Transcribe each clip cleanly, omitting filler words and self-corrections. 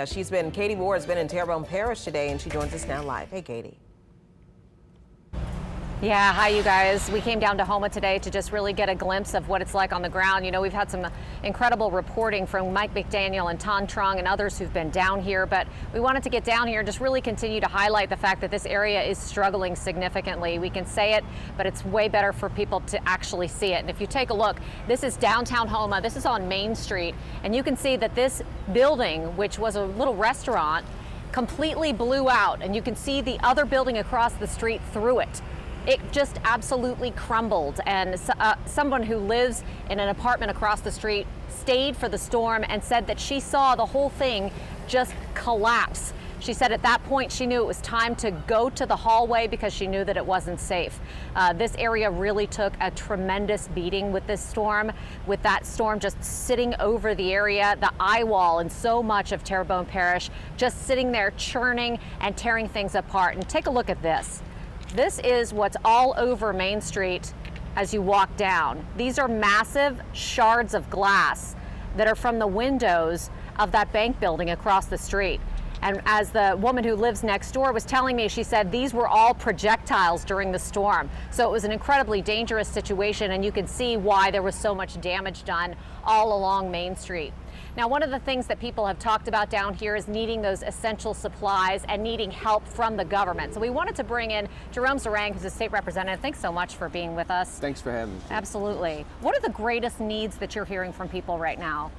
Katie Moore has been in Terrebonne Parish today, and she joins us now live. Hey, Katie. Yeah, hi you guys. We came down to Houma today to just really get a glimpse of what it's like on the ground. You know, we've had some incredible reporting from Mike McDaniel and Ton Trung and others who've been down here, but we wanted to get down here and just really continue to highlight the fact that this area is struggling significantly. We can say it, but it's way better for people to actually see it. And if you take a look, this is downtown Houma. This is on Main Street, and you can see that this building, which was a little restaurant, completely blew out, and you can see the other building across the street through it. It just absolutely crumbled, and someone who lives in an apartment across the street stayed for the storm and said that she saw the whole thing just collapse. She said at that point she knew it was time to go to the hallway because she knew that it wasn't safe. This area really took a tremendous beating with this storm, with that storm just sitting over the area, the eye wall and so much of Terrebonne Parish just sitting there churning and tearing things apart. And take a look at this. This is what's all over Main Street as you walk down. These are massive shards of glass that are from the windows of that bank building across the street. And as the woman who lives next door was telling me, she said these were all projectiles during the storm. So it was an incredibly dangerous situation, and you can see why there was so much damage done all along Main Street. Now, one of the things that people have talked about down here is needing those essential supplies and needing help from the government. So we wanted to bring in Jerome Zarang, who's a state representative. Thanks so much for being with us. Thanks for having me. Absolutely. What are the greatest needs that you're hearing from people right now?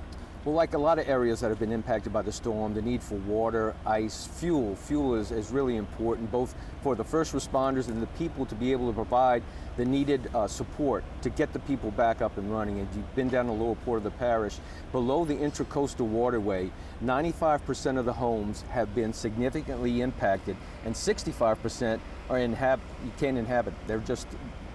Well, like a lot of areas that have been impacted by the storm, the need for water, ice, fuel. Fuel is really important, both for the first responders and the people to be able to provide the needed support to get the people back up and running. And you've been down the lower port of the parish. Below the intracoastal waterway, 95% of the homes have been significantly impacted, and 65% are you can't inhabit. They're just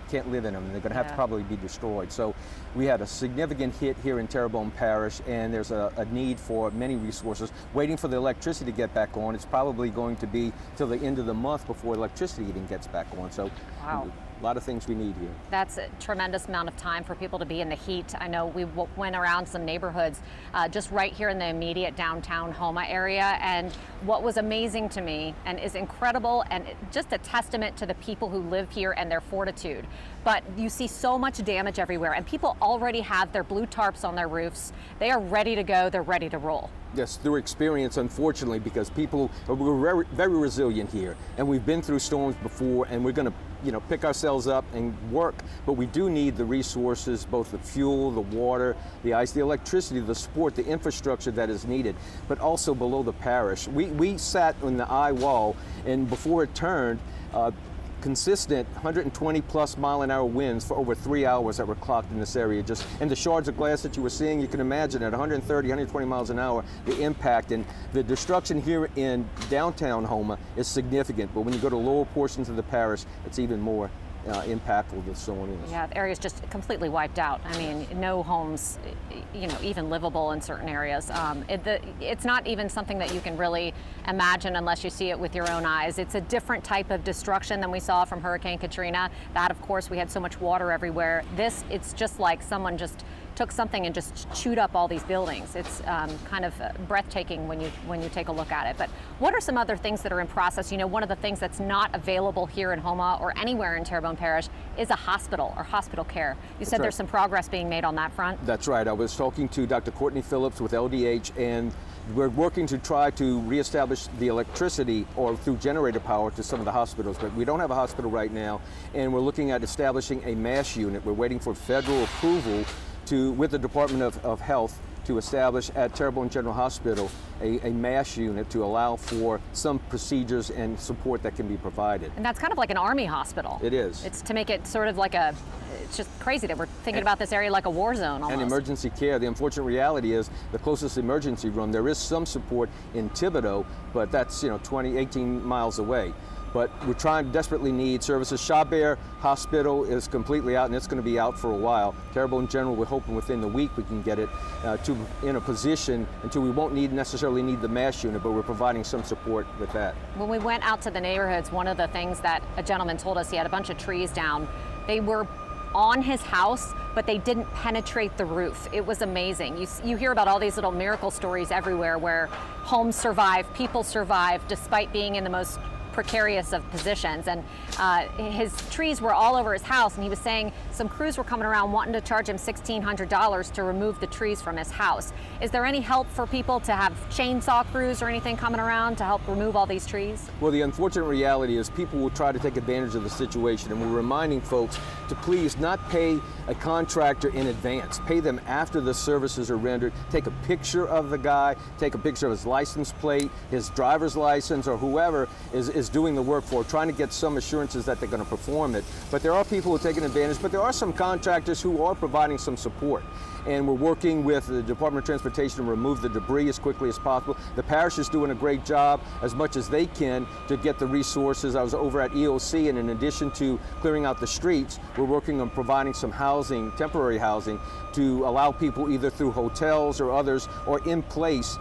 can't live in them, and they're going to have to probably be destroyed. So we had a significant hit here in Terrebonne Parish, and there's a need for many resources. Waiting for the electricity to get back on, it's probably going to be till the end of the month before electricity even gets back on. So wow. A lot of things we need here. That's a tremendous amount of time for people to be in the heat. I know we went around some neighborhoods just right here in the immediate downtown Houma area, and what was amazing to me and is incredible and just a testament to the people who live here and their fortitude. But you see so much damage everywhere, and people already have their blue tarps on their roofs. They are ready to go. They're ready to roll. Yes, through experience, unfortunately, because we're very, very resilient here, and we've been through storms before, and we're going to pick ourselves up and work, but we do need the resources, both the fuel, the water, the ice, the electricity, the support, the infrastructure that is needed, but also below the parish. We sat on the eye wall, and before it turned, consistent 120 plus mile-an-hour winds for over 3 hours that were clocked in this area. And the shards of glass that you were seeing, you can imagine at 130, 120 miles an hour, the impact and the destruction here in downtown Houma is significant. But when you go to lower portions of the parish, it's even more impactful with storm is. Yeah, the area's just completely wiped out. I mean, no homes, even livable in certain areas. It's not even something that you can really imagine unless you see it with your own eyes. It's a different type of destruction than we saw from Hurricane Katrina. That, of course, we had so much water everywhere. It's just like someone just took something and just chewed up all these buildings. It's kind of breathtaking when you take a look at it. But what are some other things that are in process? One of the things that's not available here in Houma or anywhere in Terrebonne Parish is a hospital or hospital care. You said there's some progress being made on that front? That's right. I was talking to Dr. Courtney Phillips with LDH, and we're working to try to reestablish the electricity or through generator power to some of the hospitals, but we don't have a hospital right now, and we're looking at establishing a MASH unit. We're waiting for federal approval with the Department of Health to establish at Terrebonne General Hospital a MASH unit to allow for some procedures and support that can be provided. And that's kind of like an Army hospital. It is. It's to make it sort of like it's just crazy that we're thinking about this area like a war zone almost. And emergency care. The unfortunate reality is the closest emergency room, there is some support in Thibodaux, but that's 18 miles away. But we're desperately need services. Chabert Hospital is completely out, and it's going to be out for a while. Terrebonne General, we're hoping within the week we can get it in a position until we won't necessarily need the MASH unit, but we're providing some support with that. When we went out to the neighborhoods, one of the things that a gentleman told us, he had a bunch of trees down. They were on his house but they didn't penetrate the roof. It was amazing. You hear about all these little miracle stories everywhere where homes survive, people survive, despite being in the most precarious of positions. And his trees were all over his house, and he was saying some crews were coming around wanting to charge him $1,600 to remove the trees from his house. Is there any help for people to have chainsaw crews or anything coming around to help remove all these trees? Well, the unfortunate reality is people will try to take advantage of the situation, and we're reminding folks to please not pay a contractor in advance. Pay them after the services are rendered. Take a picture of the guy, take a picture of his license plate, his driver's license, or whoever is doing the work for, trying to get some assurances that they're going to perform it. But there are people who are taking advantage, but there are some contractors who are providing some support. And we're working with the Department of Transportation to remove the debris as quickly as possible. The parish is doing a great job as much as they can to get the resources. I was over at EOC, and in addition to clearing out the streets, we're working on providing some housing, temporary housing, to allow people either through hotels or others or in place,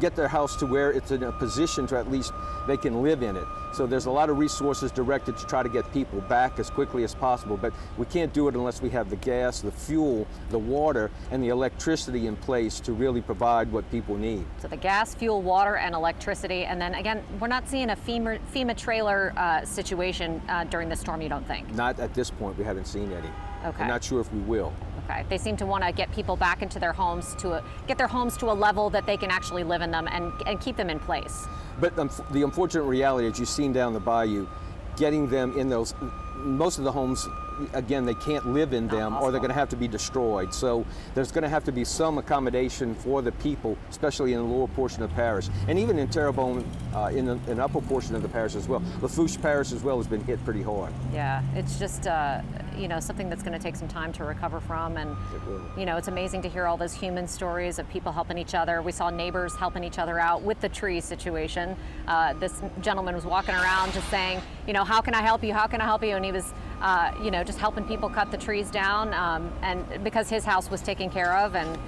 get their house to where it's in a position to at least they can live in it. So there's a lot of resources directed to try to get people back as quickly as possible, but we can't do it unless we have the gas, the fuel, the water, and the electricity in place to really provide what people need. So the gas, fuel, water, and electricity, and then again, we're not seeing a FEMA trailer situation during the storm, you don't think? Not at this point, we haven't seen any. Okay. I'm not sure if we will. Okay. They seem to want to get people back into their homes, get their homes to a level that they can actually live in them and keep them in place. But the unfortunate reality, as you've seen down the bayou, getting them in those, most of the homes, again, they can't live in them or they're going to have to be destroyed. So there's going to have to be some accommodation for the people, especially in the lower portion of the parish. And even in Terrebonne, in the upper portion of the parish as well. Lafourche Parish as well has been hit pretty hard. Yeah, it's just, something that's going to take some time to recover from. And, it's amazing to hear all those human stories of people helping each other. We saw neighbors helping each other out with the tree situation. This gentleman was walking around just saying, how can I help you? How can I help you? And he was, just helping people cut the trees down, and because his house was taken care of, and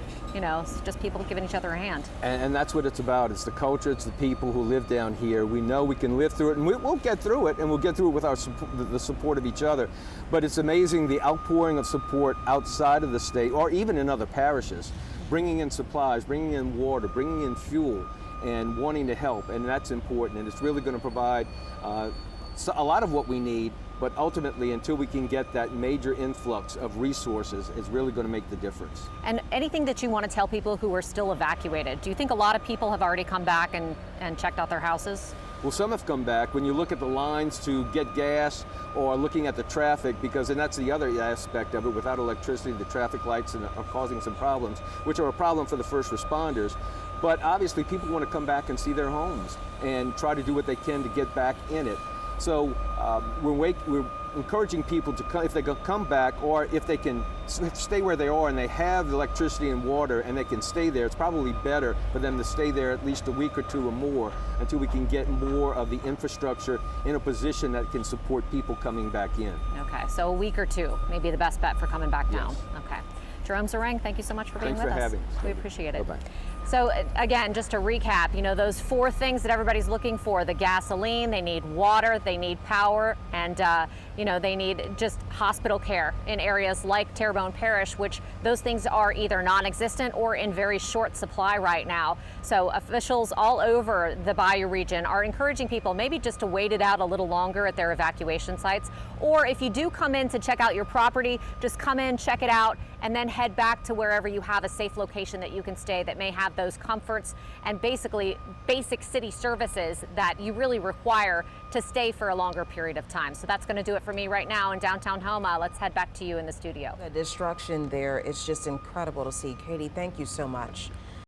just people giving each other a hand. And that's what it's about. It's the culture, it's the people who live down here. We know we can live through it, and we'll get through it, and we'll get through it with the support of each other. But it's amazing the outpouring of support outside of the state, or even in other parishes, bringing in supplies, bringing in water, bringing in fuel, and wanting to help, and that's important, and it's really going to provide a lot of what we need. But ultimately, until we can get that major influx of resources, it's really going to make the difference. And anything that you want to tell people who are still evacuated? Do you think a lot of people have already come back and checked out their houses? Well, some have come back. When you look at the lines to get gas or looking at the traffic, and that's the other aspect of it, without electricity, the traffic lights are causing some problems, which are a problem for the first responders. But obviously, people want to come back and see their homes and try to do what they can to get back in it. So we're encouraging people to come, if they come back, or if they can stay where they are and they have electricity and water and they can stay there, it's probably better for them to stay there at least a week or two or more until we can get more of the infrastructure in a position that can support people coming back in. Okay, so a week or two may be the best bet for coming back down. Yes. Okay. Jerome Zerang, thank you so much for being with us. Thanks for having us. We appreciate it. Bye-bye. So again, just to recap, those 4 things that everybody's looking for: the gasoline, they need water, they need power, and they need just hospital care in areas like Terrebonne Parish, which those things are either non-existent or in very short supply right now. So officials all over the Bayou region are encouraging people maybe just to wait it out a little longer at their evacuation sites, or if you do come in to check out your property, just come in, check it out, and then head back to wherever you have a safe location that you can stay that may have those comforts and basically basic city services that you really require to stay for a longer period of time. So that's going to do it for me right now in downtown Houma. Let's head back to you in the studio. The destruction there, it's just incredible to see. Katie, thank you so much.